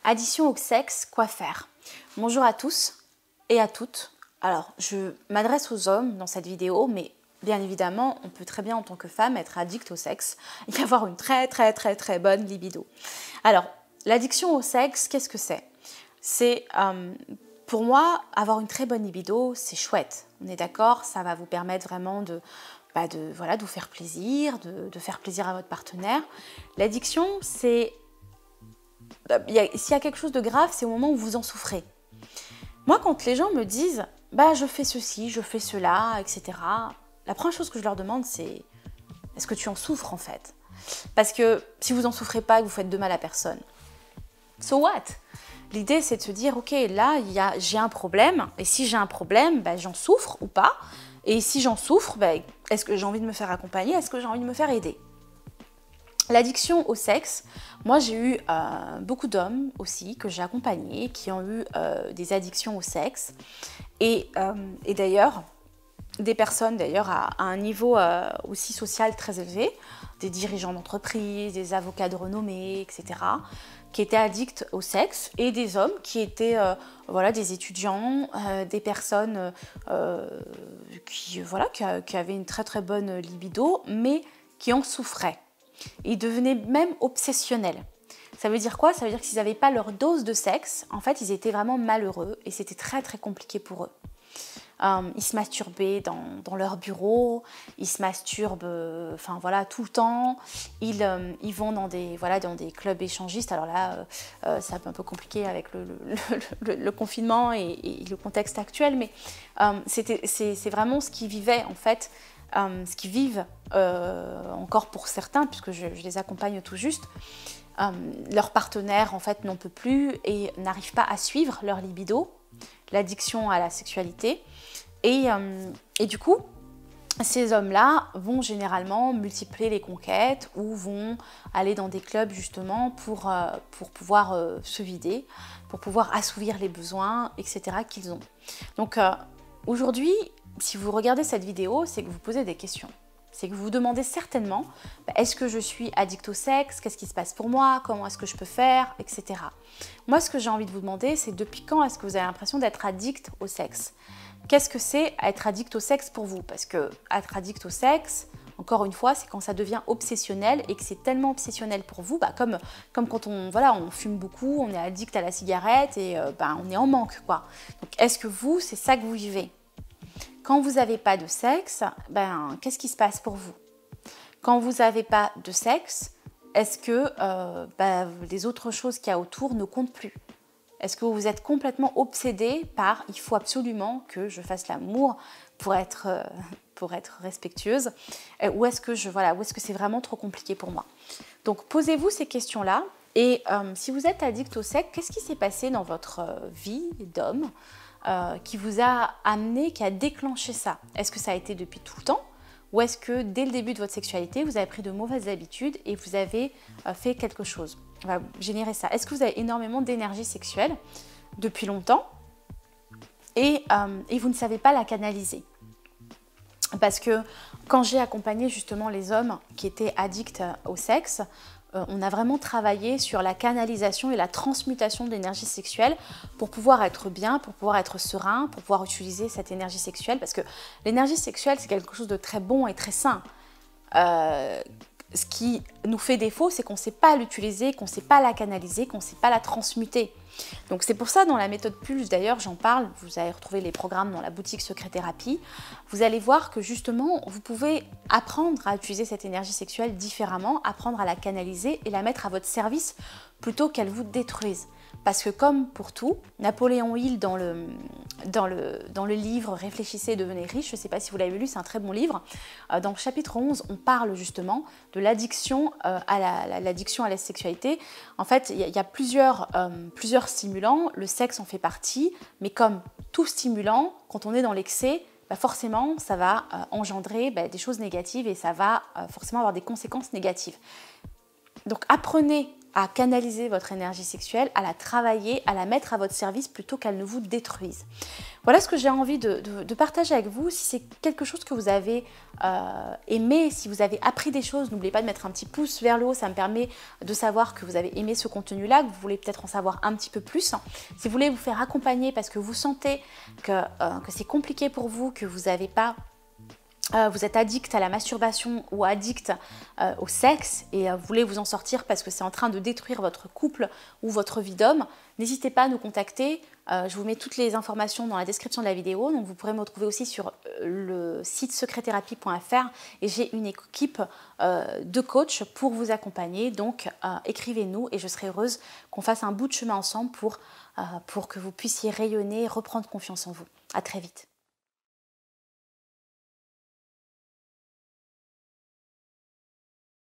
Addiction au sexe, quoi faire? Bonjour à tous et à toutes. Alors, je m'adresse aux hommes dans cette vidéo, mais bien évidemment, on peut très bien en tant que femme être addict au sexe et avoir une très bonne libido. Alors, l'addiction au sexe, qu'est-ce que c'est? C'est, pour moi, avoir une très bonne libido, c'est chouette. On est d'accord, ça va vous permettre vraiment de vous faire plaisir, de faire plaisir à votre partenaire. L'addiction, c'est... S'il y a quelque chose de grave, c'est au moment où vous en souffrez. Moi, quand les gens me disent « je fais ceci, je fais cela, etc. », la première chose que je leur demande, c'est « est-ce que tu en souffres en fait ?» Parce que si vous n'en souffrez pas, vous faites de mal à personne. So what? L'idée, c'est de se dire « ok, là, j'ai un problème, et si j'ai un problème, j'en souffre ou pas. Et si j'en souffre, est-ce que j'ai envie de me faire accompagner? Est-ce que j'ai envie de me faire aider ?» L'addiction au sexe, moi j'ai eu beaucoup d'hommes aussi que j'ai accompagnés qui ont eu des addictions au sexe et d'ailleurs des personnes à un niveau aussi social très élevé, des dirigeants d'entreprise, des avocats de renommée, etc. qui étaient addicts au sexe et des hommes qui étaient des étudiants, des personnes qui avaient une très bonne libido mais qui en souffraient. Ils devenaient même obsessionnels. Ça veut dire quoi? Ça veut dire que s'ils n'avaient pas leur dose de sexe, en fait, ils étaient vraiment malheureux et c'était très compliqué pour eux. Ils se masturbaient dans leur bureau, ils se masturbent tout le temps, ils vont dans des clubs échangistes. Alors là, c'est un peu compliqué avec le confinement et le contexte actuel, mais c'est vraiment ce qu'ils vivaient en fait. Ce qu'ils vivent encore pour certains, puisque je les accompagne tout juste, leur partenaire en fait n'en peut plus et n'arrive pas à suivre leur libido, l'addiction à la sexualité. Et du coup, ces hommes-là vont généralement multiplier les conquêtes ou vont aller dans des clubs justement pour pouvoir se vider, pour pouvoir assouvir les besoins, etc. qu'ils ont. Donc aujourd'hui, si vous regardez cette vidéo, c'est que vous posez des questions. C'est que vous vous demandez certainement, est-ce que je suis addict au sexe? Qu'est-ce qui se passe pour moi? Comment est-ce que je peux faire? Etc. Moi, ce que j'ai envie de vous demander, c'est depuis quand est-ce que vous avez l'impression d'être addict au sexe? Qu'est-ce que c'est être addict au sexe pour vous? Parce que être addict au sexe, encore une fois, c'est quand ça devient obsessionnel et que c'est tellement obsessionnel pour vous, comme quand on fume beaucoup, on est addict à la cigarette et on est en manque, quoi. Donc, est-ce que vous, c'est ça que vous vivez? Quand vous n'avez pas de sexe, qu'est-ce qui se passe pour vous? Quand vous n'avez pas de sexe, est-ce que les autres choses qu'il y a autour ne comptent plus? Est-ce que vous êtes complètement obsédé par « il faut absolument que je fasse l'amour pour être respectueuse » ou est-ce que c'est vraiment trop compliqué pour moi? Donc posez-vous ces questions-là et si vous êtes addict au sexe, qu'est-ce qui s'est passé dans votre vie d'homme qui vous a amené, qui a déclenché ça? Est-ce que ça a été depuis tout le temps? Ou est-ce que dès le début de votre sexualité, vous avez pris de mauvaises habitudes et vous avez fait quelque chose? On va générer ça. Est-ce que vous avez énormément d'énergie sexuelle depuis longtemps et vous ne savez pas la canaliser? Parce que quand j'ai accompagné justement les hommes qui étaient addicts au sexe, on a vraiment travaillé sur la canalisation et la transmutation de l'énergie sexuelle pour pouvoir être bien, pour pouvoir être serein, pour pouvoir utiliser cette énergie sexuelle. Parce que l'énergie sexuelle, c'est quelque chose de très bon et très sain. Ce qui nous fait défaut, c'est qu'on ne sait pas l'utiliser, qu'on ne sait pas la canaliser, qu'on ne sait pas la transmuter. Donc c'est pour ça, dans la méthode Pulse, d'ailleurs, j'en parle, vous allez retrouver les programmes dans la boutique Secret Thérapie, vous allez voir que justement, vous pouvez apprendre à utiliser cette énergie sexuelle différemment, apprendre à la canaliser et la mettre à votre service plutôt qu'elle vous détruise. Parce que comme pour tout, Napoléon Hill dans le livre « Réfléchissez et devenez riche », je ne sais pas si vous l'avez lu, c'est un très bon livre, dans le chapitre 11, on parle justement de l'addiction à la sexualité. En fait, il y a plusieurs stimulants, le sexe en fait partie, mais comme tout stimulant, quand on est dans l'excès, forcément, ça va engendrer des choses négatives et ça va forcément avoir des conséquences négatives. Donc apprenez à canaliser votre énergie sexuelle, à la travailler, à la mettre à votre service plutôt qu'elle ne vous détruise. Voilà ce que j'ai envie de partager avec vous. Si c'est quelque chose que vous avez aimé, si vous avez appris des choses, n'oubliez pas de mettre un petit pouce vers le haut, ça me permet de savoir que vous avez aimé ce contenu-là, que vous voulez peut-être en savoir un petit peu plus. Si vous voulez vous faire accompagner parce que vous sentez que c'est compliqué pour vous, que vous n'avez pas... vous êtes addict à la masturbation ou addict au sexe et vous voulez vous en sortir parce que c'est en train de détruire votre couple ou votre vie d'homme, n'hésitez pas à nous contacter. Je vous mets toutes les informations dans la description de la vidéo. Donc vous pourrez me retrouver aussi sur le site secretthérapie.fr et j'ai une équipe de coachs pour vous accompagner. Donc écrivez-nous et je serai heureuse qu'on fasse un bout de chemin ensemble pour que vous puissiez rayonner et reprendre confiance en vous. À très vite.